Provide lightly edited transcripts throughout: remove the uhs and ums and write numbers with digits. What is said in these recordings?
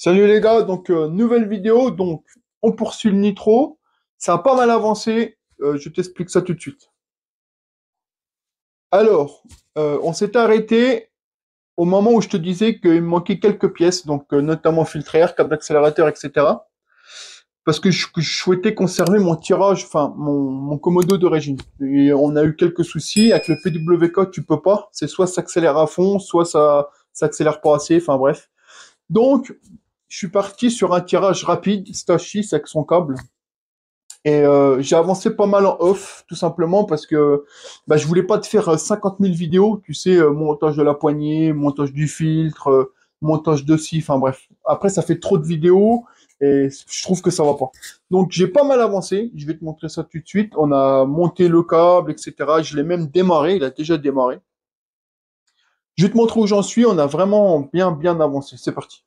Salut les gars, donc nouvelle vidéo, donc on poursuit le nitro, ça a pas mal avancé, je t'explique ça tout de suite. Alors, on s'est arrêté au moment où je te disais qu'il me manquait quelques pièces, donc notamment filtre air, câble d'accélérateur, etc. Parce que je souhaitais conserver mon tirage, enfin mon commodo d'origine. Et on a eu quelques soucis, avec le PWK tu peux pas, c'est soit ça s'accélère à fond, soit ça s'accélère pas assez, enfin bref. Donc, je suis parti sur un tirage rapide, stage 6 avec son câble. Et j'ai avancé pas mal en off, tout simplement parce que je voulais pas te faire 50 000 vidéos, tu sais, montage de la poignée, montage du filtre, montage de scie, enfin bref. Après, ça fait trop de vidéos et je trouve que ça va pas. Donc, j'ai pas mal avancé, je vais te montrer ça tout de suite. On a monté le câble, etc. Je l'ai même démarré, il a déjà démarré. Je vais te montrer où j'en suis, on a vraiment bien avancé. C'est parti.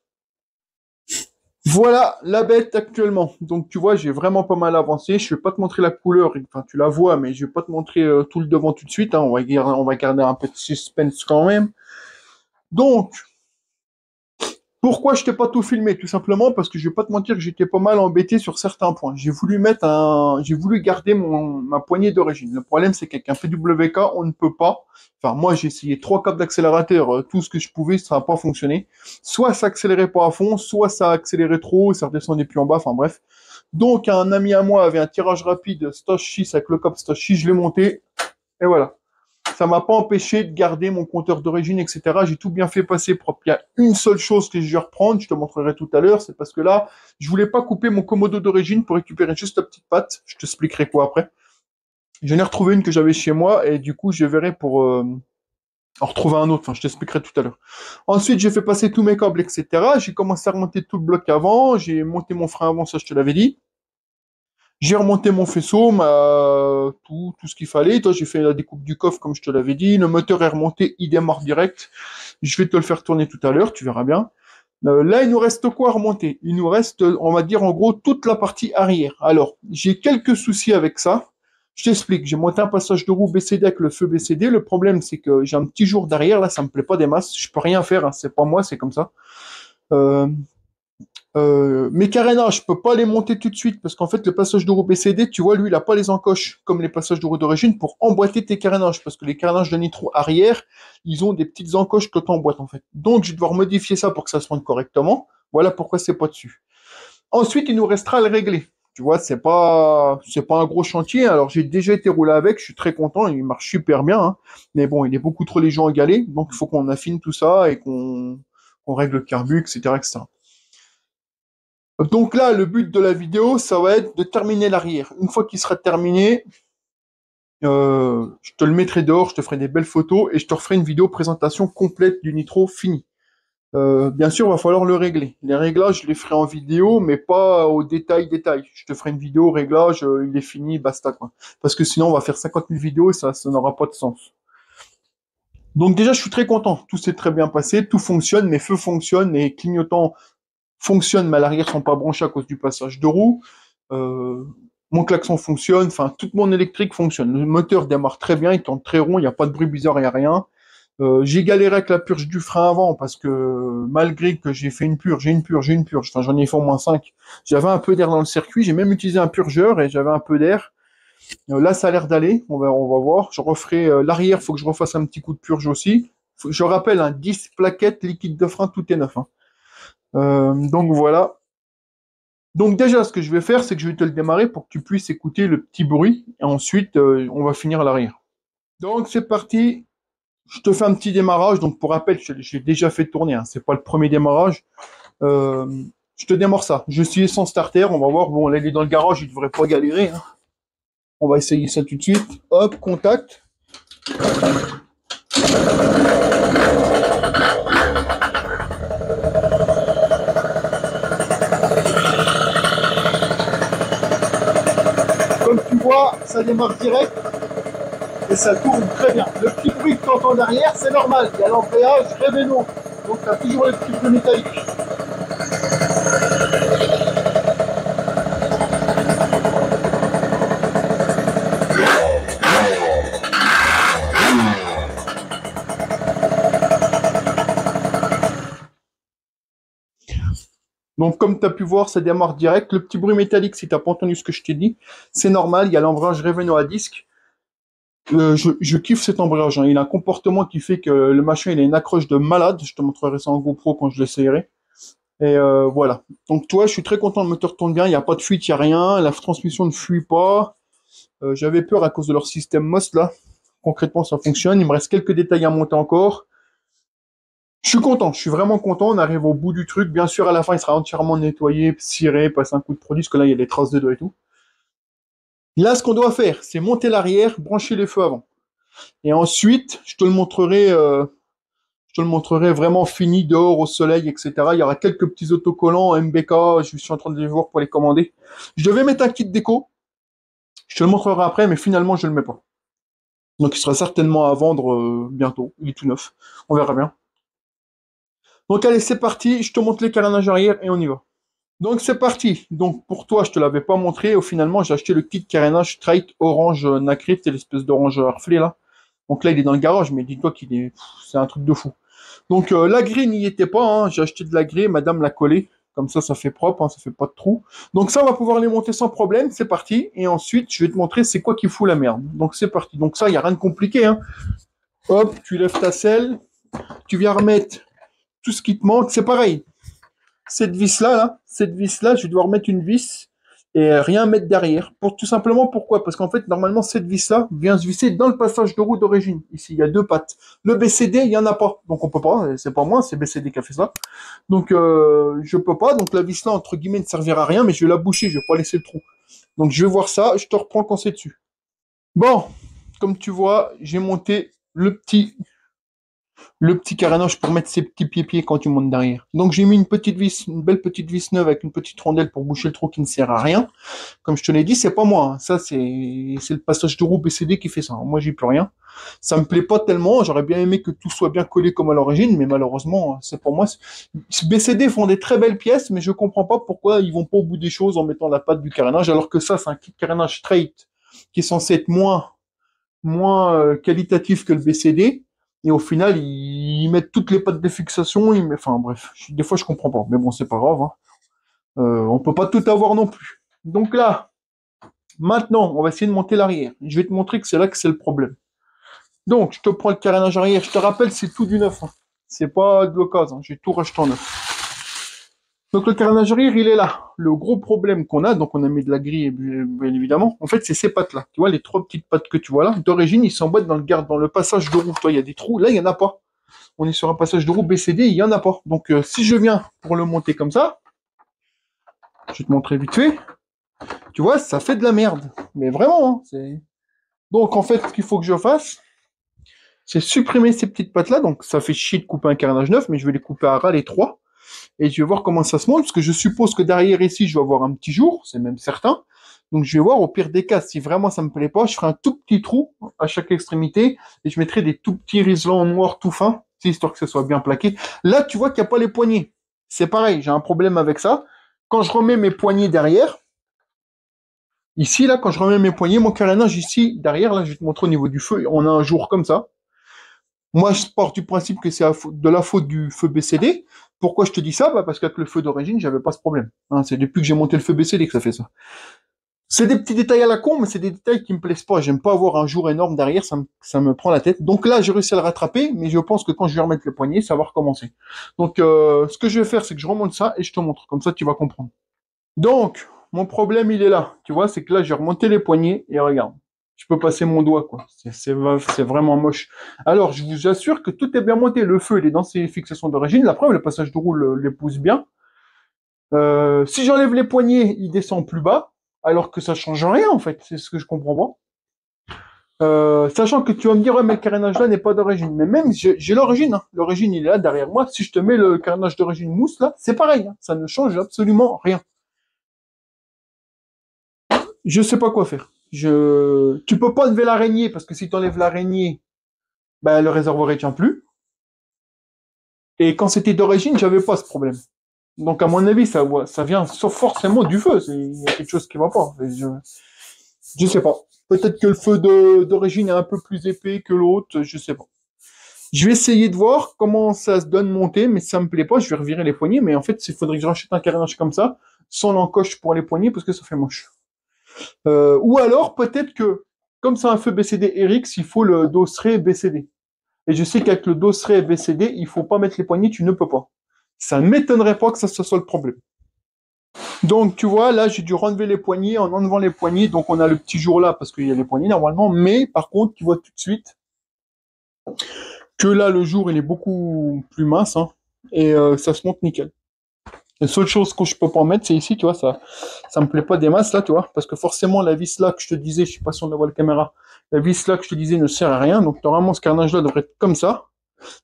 Voilà la bête actuellement. Donc tu vois, j'ai vraiment pas mal avancé. Je vais pas te montrer la couleur, enfin tu la vois, mais je vais pas te montrer tout le devant tout de suite. Hein. On va garder un peu de suspense quand même. Donc, pourquoi je t'ai pas tout filmé? Tout simplement parce que je vais pas te mentir que j'étais pas mal embêté sur certains points. J'ai voulu garder ma poignée d'origine. Le problème, c'est qu'avec un PWK, on ne peut pas. Enfin, moi, j'ai essayé 3 câbles d'accélérateur, tout ce que je pouvais, ça n'a pas fonctionné. Soit ça accélérait pas à fond, soit ça accélérait trop, ça redescendait plus en bas, enfin bref. Donc, un ami à moi avait un tirage rapide, Stosh 6 avec le câble Stosh 6, je l'ai monté, et voilà. Ça m'a pas empêché de garder mon compteur d'origine, etc. J'ai tout bien fait passer propre. Il y a une seule chose que je vais reprendre, je te montrerai tout à l'heure, c'est parce que là, je voulais pas couper mon commodo d'origine pour récupérer juste la petite patte. Je t'expliquerai quoi après. J'en ai retrouvé une que j'avais chez moi et du coup, je verrai pour en retrouver un autre. Enfin, je t'expliquerai tout à l'heure. Ensuite, j'ai fait passer tous mes câbles, etc. J'ai commencé à remonter tout le bloc avant. J'ai monté mon frein avant, ça je te l'avais dit. J'ai remonté mon faisceau, tout ce qu'il fallait. Toi, j'ai fait la découpe du coffre, comme je te l'avais dit. Le moteur est remonté, il démarre direct. Je vais te le faire tourner tout à l'heure, tu verras bien. Là, il nous reste quoi à remonter? Il nous reste, on va dire, en gros, toute la partie arrière. Alors, j'ai quelques soucis avec ça. Je t'explique. J'ai monté un passage de roue BCD avec le feu BCD. Le problème, c'est que j'ai un petit jour derrière. Là, ça me plaît pas des masses. Je peux rien faire. Hein. C'est pas moi, c'est comme ça. Euh, mes carénages, je peux pas les monter tout de suite parce qu'en fait, le passage de roue BCD, tu vois, lui, il a pas les encoches comme les passages de roue d'origine pour emboîter tes carénages parce que les carénages de nitro arrière, ils ont des petites encoches que tu emboîtes en fait. Donc, je vais devoir modifier ça pour que ça se monte correctement. Voilà pourquoi c'est pas dessus. Ensuite, il nous restera à le régler. Tu vois, c'est pas un gros chantier. Alors, j'ai déjà été roulé avec, je suis très content, il marche super bien. Hein. Mais bon, il est beaucoup trop léger en galet, donc il faut qu'on affine tout ça et qu'on règle le carbu, etc., etc. Donc là, le but de la vidéo, ça va être de terminer l'arrière. Une fois qu'il sera terminé, je te le mettrai dehors, je te ferai des belles photos et je te referai une vidéo présentation complète du nitro fini. Bien sûr, il va falloir le régler. Les réglages, je les ferai en vidéo, mais pas au détail. Je te ferai une vidéo réglage, il est fini, basta quoi. Parce que sinon, on va faire 50 000 vidéos et ça n'aura pas de sens. Donc déjà, je suis très content. Tout s'est très bien passé, tout fonctionne, mes feux fonctionnent, les clignotants fonctionnent, mais à l'arrière sont pas branchés à cause du passage de roue. Euh, mon klaxon fonctionne, enfin, toute mon électrique fonctionne. Le moteur démarre très bien, il tourne très rond, il n'y a pas de bruit bizarre, il n'y a rien. J'ai galéré avec la purge du frein avant parce que malgré que j'ai fait une purge, enfin j'en ai fait au moins 5, j'avais un peu d'air dans le circuit, j'ai même utilisé un purgeur et j'avais un peu d'air. Là ça a l'air d'aller, on va voir. Je referai l'arrière, faut que je refasse un petit coup de purge aussi. Je rappelle, 10 plaquettes, liquide de frein, tout est neuf. Hein. Donc voilà. Donc déjà, ce que je vais faire, c'est que je vais te le démarrer pour que tu puisses écouter le petit bruit. Et ensuite, on va finir à l'arrière. Donc c'est parti. Je te fais un petit démarrage. Donc pour rappel, je l'ai déjà fait tourner. Hein. C'est pas le premier démarrage. Euh, je te démarre ça. Je suis sans starter. On va voir. Bon, là, il est dans le garage. Il devrait pas galérer. Hein. On va essayer ça tout de suite. Hop, contact. Comme tu vois, ça démarre direct. Et ça tourne très bien. Le petit bruit que tu entends derrière, c'est normal. Il y a l'embrayage, révélo. Donc tu as toujours les petits bruits métalliques. Donc, comme tu as pu voir, ça démarre direct. Le petit bruit métallique, si tu n'as pas entendu ce que je t'ai dit, c'est normal. Il y a l'embrayage Revenant à disque. Je kiffe cet embrayage, hein. Il a un comportement qui fait que le machin, il a une accroche de malade. Je te montrerai ça en GoPro quand je l'essayerai. Et voilà. Donc, toi, je suis très content. Le moteur tourne bien. Il n'y a pas de fuite, il n'y a rien. La transmission ne fuit pas. J'avais peur à cause de leur système MOS, là. Concrètement, ça fonctionne. Il me reste quelques détails à monter encore. Je suis content, je suis vraiment content. On arrive au bout du truc. Bien sûr, à la fin, il sera entièrement nettoyé, ciré, passer un coup de produit, parce que là, il y a des traces de doigts et tout. Là, ce qu'on doit faire, c'est monter l'arrière, brancher les feux avant. Et ensuite, je te le montrerai vraiment fini dehors au soleil, etc. Il y aura quelques petits autocollants MBK. Je suis en train de les voir pour les commander. Je devais mettre un kit déco. Je te le montrerai après, mais finalement, je le mets pas. Donc, il sera certainement à vendre bientôt. Il est tout neuf. On verra bien. Donc, allez, c'est parti. Je te montre les carénages arrière et on y va. Donc c'est parti. Donc pour toi, je te l'avais pas montré. Finalement, j'ai acheté le kit carénage straight orange nacré, c'est l'espèce d'orange harflé là. Donc là, il est dans le garage, mais dis-toi c'est un truc de fou. Donc la grille n'y était pas, hein. J'ai acheté de la grille, madame l'a collé. Comme ça fait propre, hein, ça fait pas de trou. Donc ça, on va pouvoir les monter sans problème. C'est parti. Et ensuite, je vais te montrer c'est quoi qui fout la merde. Donc c'est parti. Donc ça, il y a rien de compliqué, hein. Hop, tu lèves ta selle, tu viens remettre tout ce qui te manque. C'est pareil. Cette vis-là, je vais devoir mettre une vis et rien mettre derrière. Tout simplement, pourquoi? Parce qu'en fait, normalement, cette vis-là vient se visser dans le passage de roue d'origine. Ici, il y a deux pattes. Le BCD, il n'y en a pas. Donc, on peut pas. C'est pas moi, c'est BCD qui a fait ça. Donc, je peux pas. Donc, la vis-là, entre guillemets, ne servira à rien, mais je vais la boucher. Je vais pas laisser le trou. Donc, je vais voir ça. Je te reprends quand c'est dessus. Bon, comme tu vois, j'ai monté le petit carénage pour mettre ses petits pieds quand tu montes derrière. Donc j'ai mis une belle petite vis neuve avec une petite rondelle pour boucher le trou qui ne sert à rien. Comme je te l'ai dit, c'est pas moi, hein. Ça c'est le passage de roue BCD qui fait ça. Moi j'y peux rien. Ça me plaît pas tellement. J'aurais bien aimé que tout soit bien collé comme à l'origine, mais malheureusement c'est pas moi. BCD font des très belles pièces, mais je comprends pas pourquoi ils vont pas au bout des choses en mettant la patte du carénage, alors que ça c'est un kit carénage straight qui est censé être moins qualitatif que le BCD. Et au final, ils mettent toutes les pattes de fixation. Enfin bref, des fois je comprends pas. Mais bon, c'est pas grave, hein. On peut pas tout avoir non plus. Donc là, maintenant, on va essayer de monter l'arrière. Je vais te montrer que c'est là que c'est le problème. Donc, je te prends le carénage arrière. Je te rappelle, c'est tout du neuf, hein. C'est pas de l'occasion, hein. J'ai tout racheté en neuf. Donc le carénage arrière, il est là. Le gros problème qu'on a, donc on a mis de la grille, bien évidemment, en fait, c'est ces pattes-là. Tu vois, les trois petites pattes que tu vois là, d'origine, ils s'emboîtent dans le passage de roue. Toi, il y a des trous, là, il n'y en a pas. On est sur un passage de roue BCD, il n'y en a pas. Donc si je viens pour le monter comme ça, je vais te montrer vite fait, tu vois, ça fait de la merde. Mais vraiment, hein. Donc en fait, ce qu'il faut que je fasse, c'est supprimer ces petites pattes-là. Donc ça fait chier de couper un carénage neuf, mais je vais les couper à ras les trois. Et je vais voir comment ça se monte, parce que je suppose que derrière ici, je vais avoir un petit jour, c'est même certain. Donc je vais voir, au pire des cas, si vraiment ça me plaît pas, je ferai un tout petit trou à chaque extrémité, et je mettrai des tout petits riselants noirs tout fins, histoire que ça soit bien plaqué. Là, tu vois qu'il n'y a pas les poignées. C'est pareil, j'ai un problème avec ça. Quand je remets mes poignées derrière, ici, là, quand je remets mes poignées, mon carénage ici, derrière, là, je vais te montrer au niveau du feu, on a un jour comme ça. Moi, je pars du principe que c'est de la faute du feu BCD. Pourquoi je te dis ça? Parce qu'avec le feu d'origine, j'avais pas ce problème, hein. C'est depuis que j'ai monté le feu BCD que ça fait ça. C'est des petits détails à la con, mais c'est des détails qui me plaisent pas. J'aime pas avoir un jour énorme derrière, ça me prend la tête. Donc là, j'ai réussi à le rattraper, mais je pense que quand je vais remettre le poignet, ça va recommencer. Donc, ce que je vais faire, c'est que je remonte ça et je te montre. Comme ça, tu vas comprendre. Donc, mon problème, il est là. Tu vois, c'est que là, j'ai remonté les poignets et regarde. Je peux passer mon doigt, quoi. C'est vraiment moche. Alors, je vous assure que tout est bien monté. Le feu, il est dans ses fixations d'origine. La preuve, le passage de roue les pousse bien. Si j'enlève les poignets, il descend plus bas, alors que ça change rien, en fait. C'est ce que je comprends pas. Sachant que tu vas me dire, ouais, mais le carénage là n'est pas d'origine. Mais même, j'ai l'origine, hein. L'origine, il est là derrière moi. Si je te mets le carénage d'origine mousse, là, c'est pareil, hein. Ça ne change absolument rien. Je sais pas quoi faire. Tu peux pas enlever l'araignée, parce que si tu enlèves l'araignée, ben, le réservoir ne tient plus. Et quand c'était d'origine, j'avais pas ce problème. Donc, à mon avis, ça vient forcément du feu. Il y a quelque chose qui va pas. Je sais pas. Peut-être que le feu d'origine est un peu plus épais que l'autre, je sais pas. Je vais essayer de voir comment ça se donne monter, mais si ça me plaît pas, je vais revirer les poignées. Mais en fait, il faudrait que je rachète un carénage comme ça, sans l'encoche pour les poignées, parce que ça fait moche. Ou alors, peut-être que, comme c'est un feu BCD RX, il faut le dosseret BCD. Et je sais qu'avec le dosseret BCD, il faut pas mettre les poignées, tu ne peux pas. Ça ne m'étonnerait pas que ça ce soit le problème. Donc, tu vois, là, j'ai dû renlever les poignées en enlevant les poignées. Donc, on a le petit jour là, parce qu'il y a les poignées normalement. Mais, par contre, tu vois tout de suite que là, le jour, il est beaucoup plus mince, hein, et ça se monte nickel. La seule chose que je peux pas mettre, c'est ici, tu vois, ça me plaît pas des masses, là, tu vois, parce que forcément, la vis là que je te disais, je sais pas si on la voit la caméra, la vis là que je te disais ne sert à rien, donc normalement, ce carnage-là devrait être comme ça.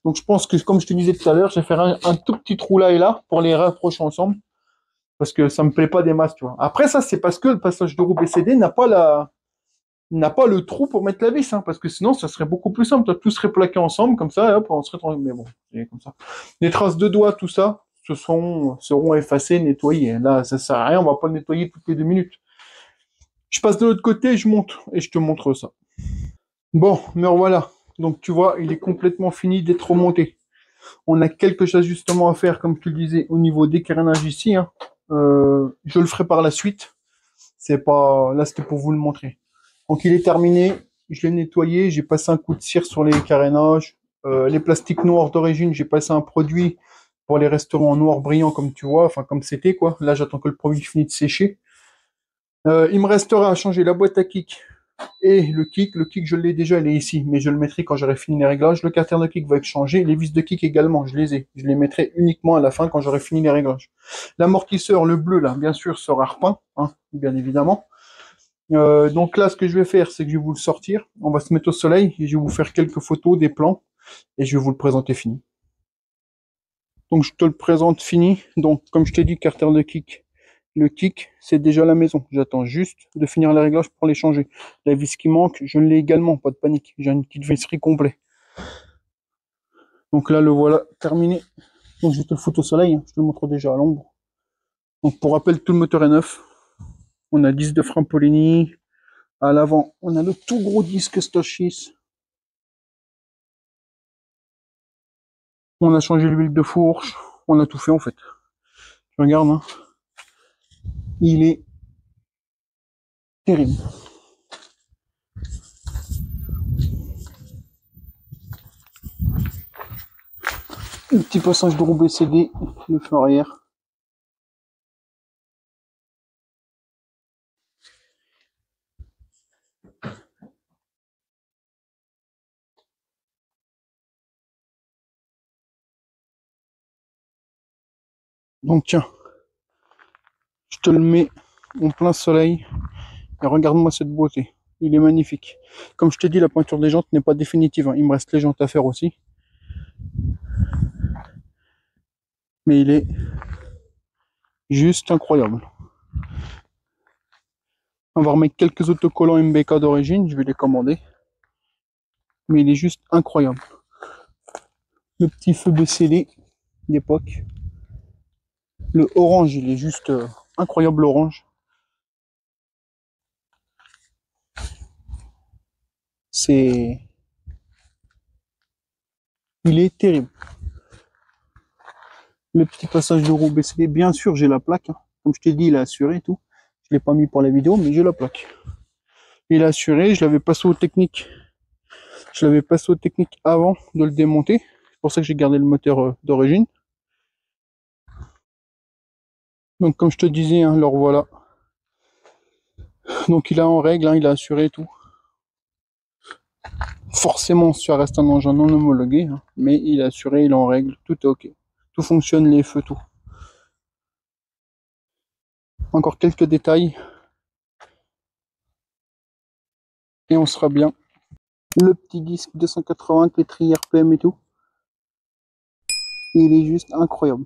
Donc, je pense que, comme je te disais tout à l'heure, je vais faire un tout petit trou là et là pour les rapprocher ensemble, parce que ça me plaît pas des masses, tu vois. Après, ça, c'est parce que le passage de roue BCD n'a pas le trou pour mettre la vis, hein, parce que sinon, ça serait beaucoup plus simple. Tout serait plaqué ensemble, comme ça, et hop, on serait tranquille. Mais bon, c'est comme ça. Les traces de doigts, tout ça, seront effacées, nettoyées. Là, ça sert à rien, on va pas le nettoyer toutes les 2 minutes. Je passe de l'autre côté, je monte, et je te montre ça. Bon, me revoilà. Donc, tu vois, il est complètement fini d'être remonté. On a quelques ajustements à faire, comme tu le disais, au niveau des carénages ici, hein. Je le ferai par la suite. C'est pas, là, c'était pour vous le montrer. Donc il est terminé, je l'ai nettoyé, j'ai passé un coup de cire sur les carénages. Les plastiques noirs d'origine, j'ai passé un produit pour les restaurants en noir brillant comme tu vois, enfin comme c'était quoi. Là j'attends que le produit finisse de sécher. Il me restera à changer la boîte à kick et le kick. Le kick je l'ai déjà, il est ici, mais je le mettrai quand j'aurai fini les réglages. Le carter de kick va être changé, les vis de kick également, je les ai. Je les mettrai uniquement à la fin quand j'aurai fini les réglages. L'amortisseur, le bleu là, bien sûr, sera repeint, hein, bien évidemment. Donc là, ce que je vais faire, c'est que je vais vous le sortir. On va se mettre au soleil et je vais vous faire quelques photos, des plans, et je vais vous le présenter fini. Donc je te le présente fini. Donc comme je t'ai dit, carter de kick. Le kick, c'est déjà la maison. J'attends juste de finir les réglages pour les changer. La vis qui manque, je l'ai également, pas de panique. J'ai une petite visserie complet. Donc là, le voilà terminé. Donc je vais te le foutre au soleil, hein. Je te le montre déjà à l'ombre. Donc pour rappel, tout le moteur est neuf. On a 10 de frein Polini. À l'avant, on a le tout gros disque Stochis. On a changé l'huile de fourche, on a tout fait en fait. Je regarde, hein. Il est terrible. Le petit passage de roue BCD, le feu arrière. Donc tiens, je te le mets en plein soleil et regarde-moi cette beauté. Il est magnifique. Comme je te dis, la peinture des jantes n'est pas définitive, hein. Il me reste les jantes à faire aussi. Mais il est juste incroyable. On va remettre quelques autocollants MBK d'origine, je vais les commander. Mais il est juste incroyable. Le petit feu BCD d'époque. Le orange, il est juste incroyable orange. C'est... Il est terrible. Le petit passage de roue BCD, bien sûr, j'ai la plaque, hein. Comme je t'ai dit, il est assuré et tout. Je l'ai pas mis pour la vidéo, mais j'ai la plaque. Il est assuré, je l'avais passé aux techniques. Je l'avais passé aux techniques avant de le démonter. C'est pour ça que j'ai gardé le moteur d'origine. Donc comme je te disais, hein, alors voilà. Donc il est en règle, hein, il est assuré et tout. Forcément, ça reste un engin non homologué, hein, mais il est assuré, il est en règle, tout est ok. Tout fonctionne, les feux, tout. Encore quelques détails et on sera bien. Le petit disque 280 avec les tri RPM et tout. Il est juste incroyable.